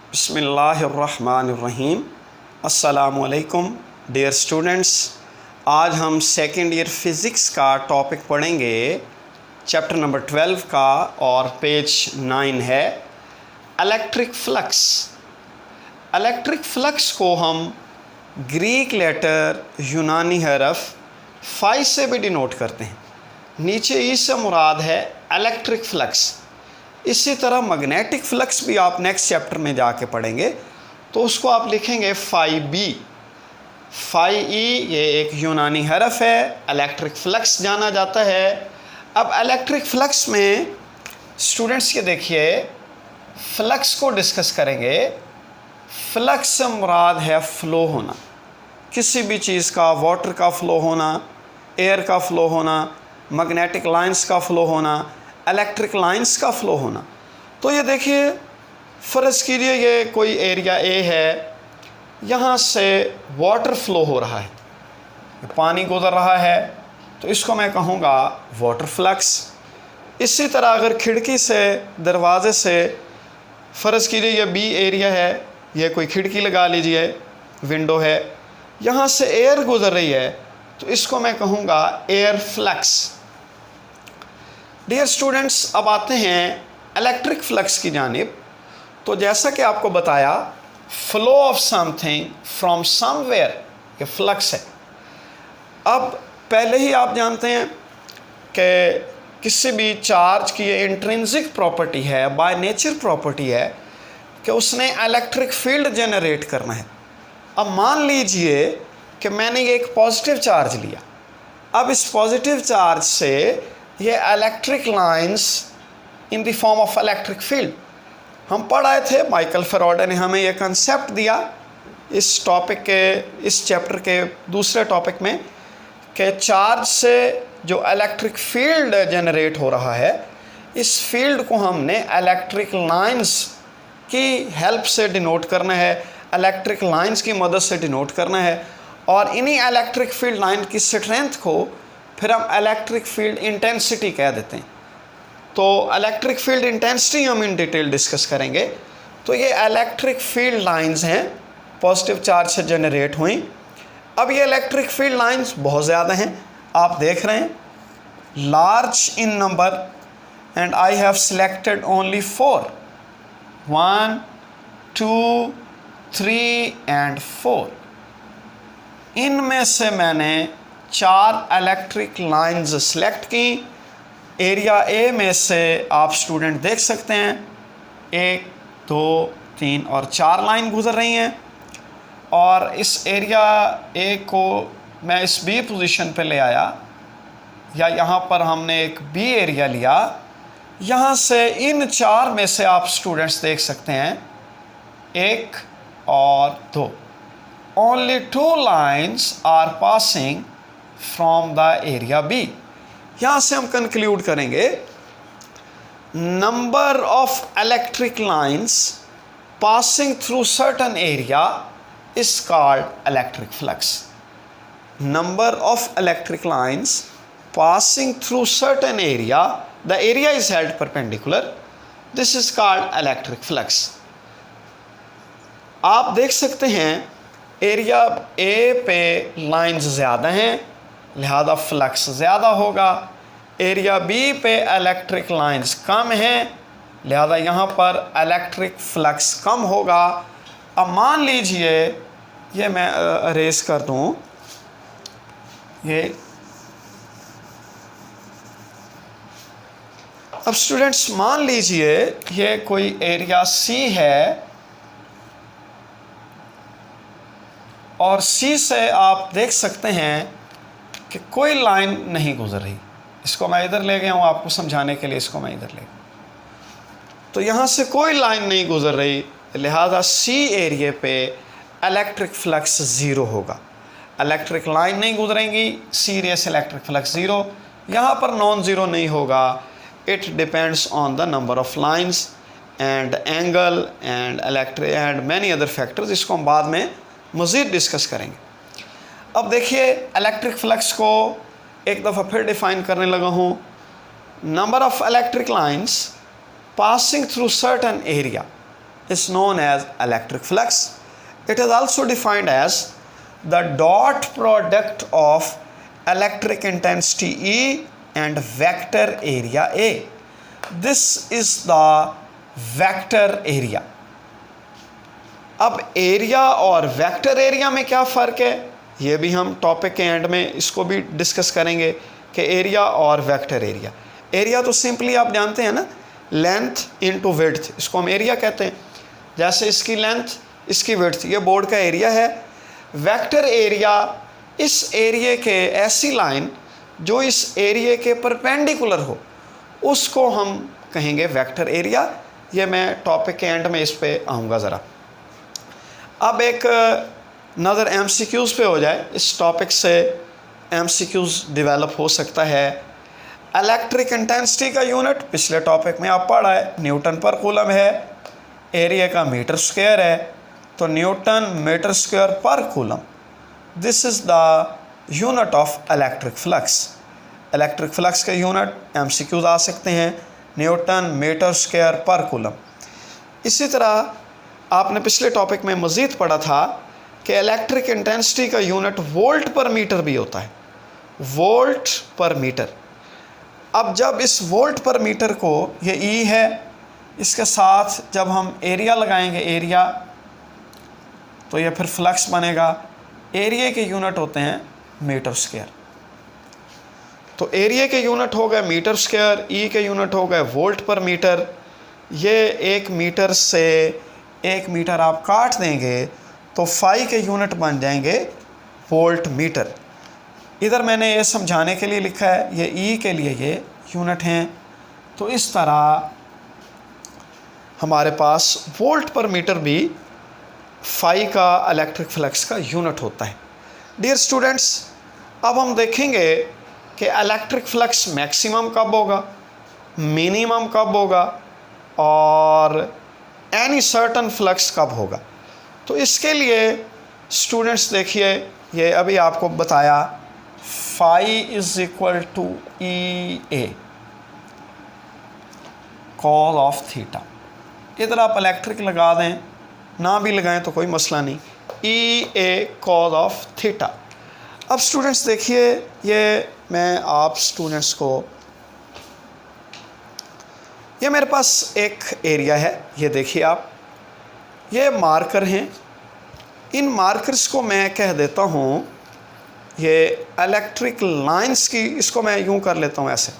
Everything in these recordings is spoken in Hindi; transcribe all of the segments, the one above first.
बिस्मिल्लाहिर्रहमानिर्रहीम। अस्सलामुअलैकुम डियर स्टूडेंट्स। आज हम सेकेंड ईयर फ़िज़िक्स का टॉपिक पढ़ेंगे, चैप्टर नंबर 12 का, और पेज 9 है इलेक्ट्रिक फ्लक्स। इलेक्ट्रिक फ्लक्स को हम ग्रीक लेटर यूनानी हरफ फाई से भी डिनोट करते हैं। नीचे ई से मुराद है इलेक्ट्रिक फ्लक्स। इसी तरह मैग्नेटिक फ्लक्स भी आप नेक्स्ट चैप्टर में जाके पढ़ेंगे, तो उसको आप लिखेंगे फाई बी। फाई ई ये एक यूनानी हरफ है, इलेक्ट्रिक फ्लक्स जाना जाता है। अब इलेक्ट्रिक फ्लक्स में स्टूडेंट्स ये देखिए, फ्लक्स को डिस्कस करेंगे। फ्लक्स से मुराद है फ़्लो होना, किसी भी चीज़ का, वाटर का फ़्लो होना, एयर का फ़्लो होना, मैग्नेटिक लाइंस का फ़्लो होना, इलेक्ट्रिक लाइंस का फ़्लो होना। तो ये देखिए, फ़र्ज़ कीजिए ये कोई एरिया ए है, यहाँ से वाटर फ़्लो हो रहा है, पानी गुज़र रहा है, तो इसको मैं कहूँगा वाटर फ्लक्स। इसी तरह अगर खिड़की से, दरवाज़े से, फ़र्ज़ कीजिए ये बी एरिया है, ये कोई खिड़की लगा लीजिए, विंडो है, यहाँ से एयर गुज़र रही है, तो इसको मैं कहूँगा एयर फ्लक्स। डियर स्टूडेंट्स, अब आते हैं इलेक्ट्रिक फ्लक्स की जानिब। तो जैसा कि आपको बताया, flow of something from somewhere, ये फ्लक्स है। अब पहले ही आप जानते हैं कि किसी भी चार्ज की ये इंट्रिंसिक प्रॉपर्टी है, बाय नेचर प्रॉपर्टी है कि उसने इलेक्ट्रिक फील्ड जनरेट करना है। अब मान लीजिए कि मैंने ये एक पॉजिटिव चार्ज लिया। अब इस पॉजिटिव चार्ज से ये electric lines in the form of electric field, हम पढ़ आए थे, माइकल फैराडे ने हमें ये कंसेप्ट दिया इस टॉपिक के, इस चैप्टर के दूसरे टॉपिक में, कि चार्ज से जो इलेक्ट्रिक फील्ड जनरेट हो रहा है, इस फील्ड को हमने इलेक्ट्रिक लाइंस की हेल्प से डिनोट करना है, इलेक्ट्रिक लाइंस की मदद से डिनोट करना है, और इन्हीं इलेक्ट्रिक फील्ड लाइन की स्ट्रेंथ को फिर हम इलेक्ट्रिक फील्ड इंटेंसिटी कह देते हैं। तो इलेक्ट्रिक फील्ड इंटेंसिटी हम इन डिटेल डिस्कस करेंगे। तो ये इलेक्ट्रिक फील्ड लाइंस हैं, पॉजिटिव चार्ज से जनरेट हुई। अब ये इलेक्ट्रिक फील्ड लाइंस बहुत ज़्यादा हैं, आप देख रहे हैं, large in number, and I have selected only 4, 1, 2, 3 and 4। इनमें से मैंने 4 इलेक्ट्रिक लाइंस सेलेक्ट की। एरिया ए में से आप स्टूडेंट देख सकते हैं 1, 2, 3 और 4 लाइन गुजर रही हैं। और इस एरिया ए को मैं इस बी पोजीशन पे ले आया, या यहाँ पर हमने एक बी एरिया लिया। यहाँ से इन 4 में से आप स्टूडेंट्स देख सकते हैं 1 और 2, only 2 lines are passing from the area B. यहाँ से हम कंक्लूड करेंगे, number of electric lines passing through certain area is called electric flux. Number of electric lines passing through certain area, the area is held perpendicular, this is called electric flux. आप देख सकते हैं एरिया ए पे लाइंस ज़्यादा हैं, लिहाजा फ्लक्स ज़्यादा होगा। एरिया बी पे इलेक्ट्रिक लाइंस कम हैं, लिहाजा यहाँ पर इलेक्ट्रिक फ्लक्स कम होगा। अब मान लीजिए, ये मैं अरेज कर दूँ, ये अब स्टूडेंट्स मान लीजिए ये कोई एरिया सी है, और सी से आप देख सकते हैं कि कोई लाइन नहीं गुजर रही। इसको मैं इधर ले गया हूँ आपको समझाने के लिए, इसको मैं इधर ले गया, तो यहाँ से कोई लाइन नहीं गुजर रही, लिहाजा सी एरिया पे इलेक्ट्रिक फ्लक्स ज़ीरो होगा। इलेक्ट्रिक लाइन नहीं गुजरेंगी, सी एरिया से इलेक्ट्रिक फ्लक्स ज़ीरो। यहाँ पर नॉन ज़ीरो नहीं होगा, it depends on the number of lines and angle and electric and many other factors. इसको हम बाद में मज़ीद डिस्कस करेंगे। अब देखिए, इलेक्ट्रिक फ्लक्स को एक दफ़ा फिर डिफ़ाइन करने लगा हूँ। Number of electric lines passing through certain area, is known as electric flux. It is also defined as the dot product of electric intensity E and vector area A. This is the vector area. अब एरिया और वेक्टर एरिया में क्या फ़र्क है, ये भी हम टॉपिक के एंड में इसको भी डिस्कस करेंगे कि एरिया और वेक्टर एरिया। एरिया तो सिंपली आप जानते हैं ना, लेंथ इनटू विड्थ, इसको हम एरिया कहते हैं। जैसे इसकी लेंथ, इसकी विड्थ, ये बोर्ड का एरिया है। वेक्टर एरिया इस एरिया के ऐसी लाइन जो इस एरिया के परपेंडिकुलर हो, उसको हम कहेंगे वेक्टर एरिया। ये मैं टॉपिक के एंड में इस पे आऊँगा ज़रा। अब एक नज़र MCQs पे हो जाए, इस टॉपिक से MCQs डेवलप हो सकता है। इलेक्ट्रिक इंटेंसिटी का यूनिट पिछले टॉपिक में आप पढ़ा है, न्यूटन पर कूलम है। एरिया का मीटर स्क्वायर है, तो न्यूटन मीटर स्क्वायर पर coulomb. This is the unit of electric flux. Electric flux के यूनिट MCQs आ सकते हैं, न्यूटन मीटर स्क्वायर पर कूलम। इसी तरह आपने पिछले टॉपिक में मज़ीद पढ़ा था कि इलेक्ट्रिक इंटेंसिटी का यूनिट वोल्ट पर मीटर भी होता है, वोल्ट पर मीटर। अब जब इस वोल्ट पर मीटर को, ये E है, इसके साथ जब हम एरिया लगाएंगे, एरिया, तो ये फिर फ्लक्स बनेगा। एरिया के यूनिट होते हैं मीटर स्क्वायर, तो एरिया के यूनिट हो गए मीटर स्क्वायर, E के यूनिट हो गए वोल्ट पर मीटर। ये 1 मीटर से 1 मीटर आप काट देंगे तो फाई के यूनिट बन जाएंगे वोल्ट मीटर। इधर मैंने ये समझाने के लिए लिखा है, ये E के लिए ये यूनिट हैं। तो इस तरह हमारे पास वोल्ट पर मीटर भी फाई का इलेक्ट्रिक फ्लक्स का यूनिट होता है। डियर स्टूडेंट्स, अब हम देखेंगे कि इलेक्ट्रिक फ्लक्स मैक्सिमम कब होगा, मिनिमम कब होगा और एनी सर्टन फ्लक्स कब होगा। तो इसके लिए स्टूडेंट्स देखिए, ये अभी आपको बताया, phi is equal to E A cos of theta. इधर आप इलेक्ट्रिक लगा दें, ना भी लगाएं तो कोई मसला नहीं, ई ए कॉस ऑफ थीटा। अब स्टूडेंट्स देखिए, ये मैं आप स्टूडेंट्स को, ये मेरे पास एक एरिया है, ये देखिए आप, ये मार्कर हैं। इन मार्कर्स को मैं कह देता हूँ ये इलेक्ट्रिक लाइंस की, इसको मैं यूँ कर लेता हूँ ऐसे।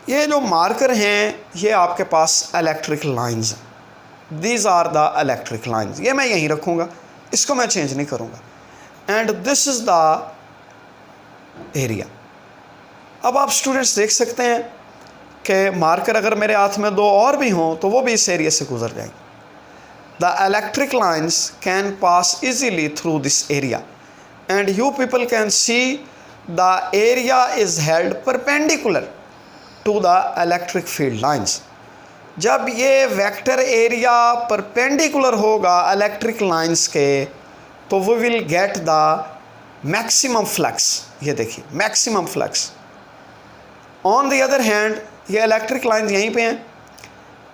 ये जो मार्कर हैं ये आपके पास इलेक्ट्रिक लाइंस हैं, these are the electric lines. ये मैं यहीं रखूँगा, इसको मैं चेंज नहीं करूँगा। And this is the area. अब आप स्टूडेंट्स देख सकते हैं कि मार्कर अगर मेरे हाथ में 2 और भी हों तो वो भी इस एरिया से गुजर जाएंगे। The electric lines can pass easily through this area and you people can see the area is held perpendicular to the electric field lines. जब ये वेक्टर एरिया परपेंडिकुलर होगा इलेक्ट्रिक लाइन्स के, तो we will get the maximum flux. ये देखिए maximum flux. On the other hand ये इलेक्ट्रिक लाइन यहीं पे हैं,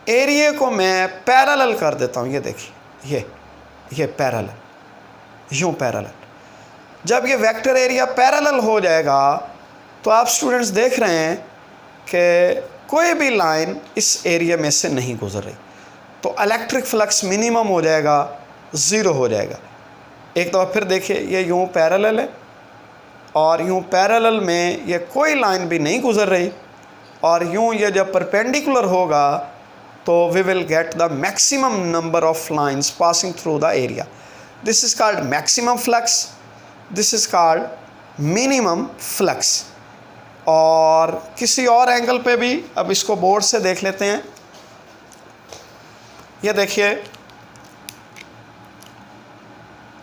एरिया को मैं पैरेलल कर देता हूँ। ये देखिए ये पैरेलल, यूँ पैरेलल। जब ये वेक्टर एरिया पैरेलल हो जाएगा तो आप स्टूडेंट्स देख रहे हैं कि कोई भी लाइन इस एरिया में से नहीं गुजर रही, तो इलेक्ट्रिक फ्लक्स मिनिमम हो जाएगा, 0 हो जाएगा। एक दफ़ा फिर देखिए, ये यूँ पैरेलल है और यूँ पैरेलल में ये कोई लाइन भी नहीं गुजर रही, और यूँ ये जब परपेंडिकुलर होगा तो we will get the maximum number of lines passing through the area. This is called maximum flux, this is called minimum flux. और किसी और एंगल पे भी अब इसको बोर्ड से देख लेते हैं। ये देखिए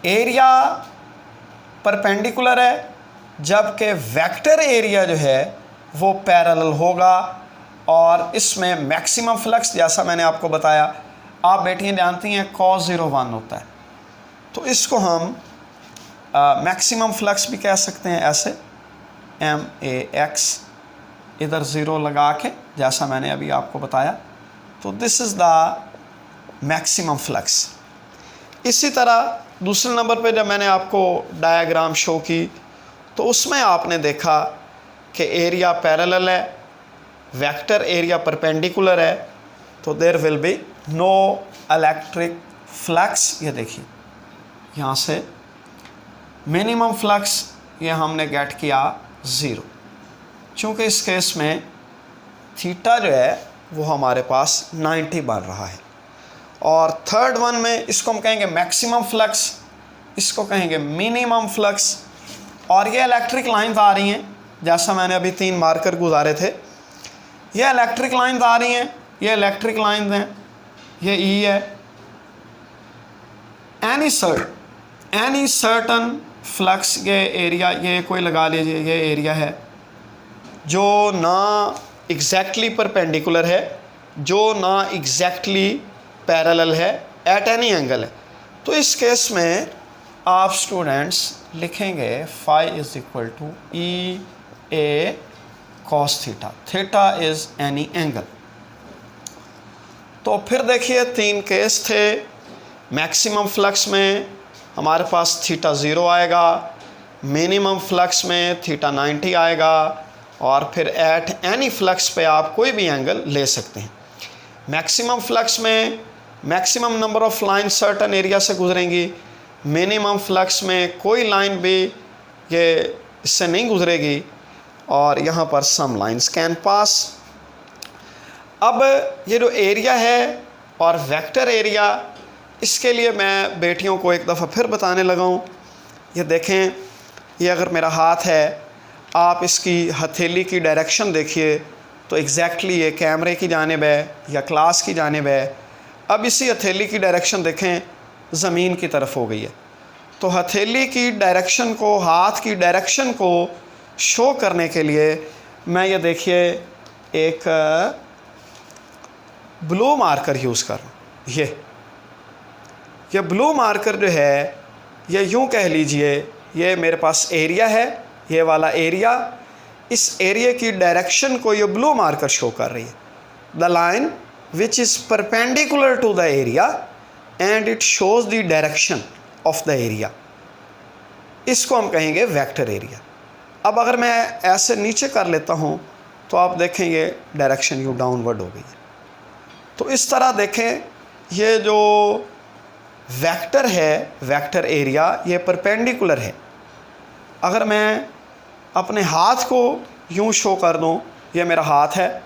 एरिया परपेंडिकुलर है, जबकि वेक्टर एरिया जो है वो पैरेलल होगा, और इसमें मैक्सिमम फ्लक्स जैसा मैंने आपको बताया, आप बेटियां जानती हैं cos 0 1 होता है, तो इसको हम मैक्सिमम फ्लक्स भी कह सकते हैं ऐसे, MAX इधर 0 लगा के, जैसा मैंने अभी आपको बताया। तो this is the maximum flux. इसी तरह दूसरे नंबर पे जब मैंने आपको डायग्राम शो की तो उसमें आपने देखा कि एरिया पैरेलल है, वेक्टर एरिया परपेंडिकुलर है, तो there will be no electric flux. ये देखिए यहाँ से मिनिमम फ्लक्स ये हमने गेट किया 0, चूँकि इस केस में थीटा जो है वो हमारे पास 90 बन रहा है। और थर्ड वन में इसको हम कहेंगे मैक्सिमम फ्लक्स, इसको कहेंगे मिनिमम फ्लक्स। और ये इलेक्ट्रिक लाइन्स आ रही हैं, जैसा मैंने अभी 3 मार्कर गुजारे थे, ये इलेक्ट्रिक लाइन्स आ रही हैं, ये इलेक्ट्रिक लाइन्स हैं, ये ई है। एनी सर्टन फ्लक्स, ये एरिया, ये कोई लगा लीजिए, ये एरिया है जो ना एग्जैक्टली परपेंडिकुलर है, जो ना एग्जैक्टली पैरेलल है, एट एनी एंगल है। तो इस केस में आप स्टूडेंट्स लिखेंगे phi is equal to E A cos theta, theta is any angle. तो फिर देखिए 3 केस थे। मैक्सिमम फ्लक्स में हमारे पास थीटा 0 आएगा, मिनिमम फ्लक्स में थीटा 90 आएगा, और फिर एट एनी फ्लक्स पे आप कोई भी एंगल ले सकते हैं। मैक्सिमम फ्लक्स में maximum number of line certain area से गुजरेंगी, मिनिमम फ्लक्स में कोई लाइन भी ये इससे नहीं गुजरेगी, और यहाँ पर सम लाइन्स कैन पास। अब ये जो एरिया है और वेक्टर एरिया, इसके लिए मैं बेटियों को एक दफ़ा फिर बताने लगा हूँ। ये देखें, ये अगर मेरा हाथ है, आप इसकी हथेली की डायरेक्शन देखिए तो एग्जैक्टली ये कैमरे की जानिब है या क्लास की जानिब है। अब इसी हथेली की डायरेक्शन देखें, ज़मीन की तरफ हो गई है। तो हथेली की डायरेक्शन को, हाथ की डायरेक्शन को शो करने के लिए मैं ये देखिए एक ब्लू मार्कर यूज़ कर रहा हूँ। ये ब्लू मार्कर जो है, ये यूँ कह लीजिए, ये मेरे पास एरिया है, ये वाला एरिया, इस एरिया की डायरेक्शन को ये ब्लू मार्कर शो कर रही है। The line which is perpendicular to the area and it shows the direction of the area, इसको हम कहेंगे वेक्टर एरिया। अब अगर मैं ऐसे नीचे कर लेता हूँ तो आप देखेंगे डायरेक्शन यू डाउनवर्ड हो गई है। तो इस तरह देखें, ये जो वेक्टर है, वेक्टर एरिया, ये परपेंडिकुलर है। अगर मैं अपने हाथ को यूँ शो कर दूँ, ये मेरा हाथ है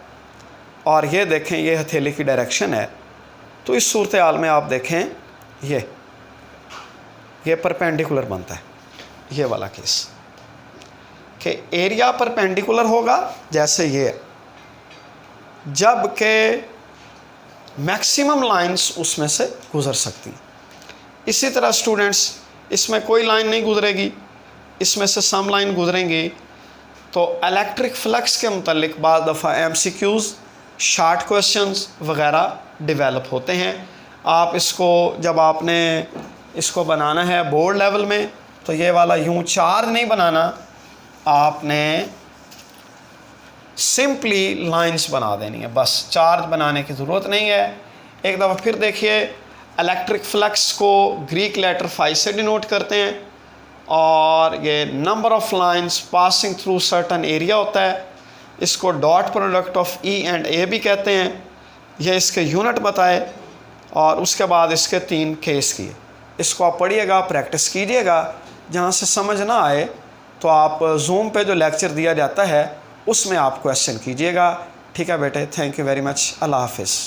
और ये देखें ये हथेली की डायरेक्शन है, तो इस सूरत हाल में आप देखें ये परपेंडिकुलर बनता है, ये वाला केस कि एरिया परपेंडिकुलर होगा जैसे ये, जबकि मैक्सिमम लाइंस उसमें से गुज़र सकती हैं। इसी तरह स्टूडेंट्स, इसमें कोई लाइन नहीं गुजरेगी, इसमें से सम लाइन गुजरेंगी। तो इलेक्ट्रिक फ्लक्स के मुतालिक बाद दफ़ा MCQs, शार्ट क्वेश्चंस वगैरह डेवलप होते हैं। आप इसको जब आपने इसको बनाना है बोर्ड लेवल में, तो ये वाला यूँ चार्ज नहीं बनाना, आपने सिंपली लाइंस बना देनी है, बस चार्ज बनाने की ज़रूरत नहीं है। एक दफ़ा फिर देखिए, इलेक्ट्रिक फ्लक्स को ग्रीक लेटर फाई से डिनोट करते हैं, और ये number of lines passing through certain area होता है। इसको dot product of E and A भी कहते हैं। ये इसके यूनिट बताए, और उसके बाद इसके 3 केस किए। इसको आप पढ़िएगा, प्रैक्टिस कीजिएगा। जहाँ से समझ ना आए तो आप जूम पे जो लेक्चर दिया जाता है उसमें आप क्वेश्चन कीजिएगा। ठीक है बेटे, थैंक यू वेरी मच, अल्लाह हाफिज़।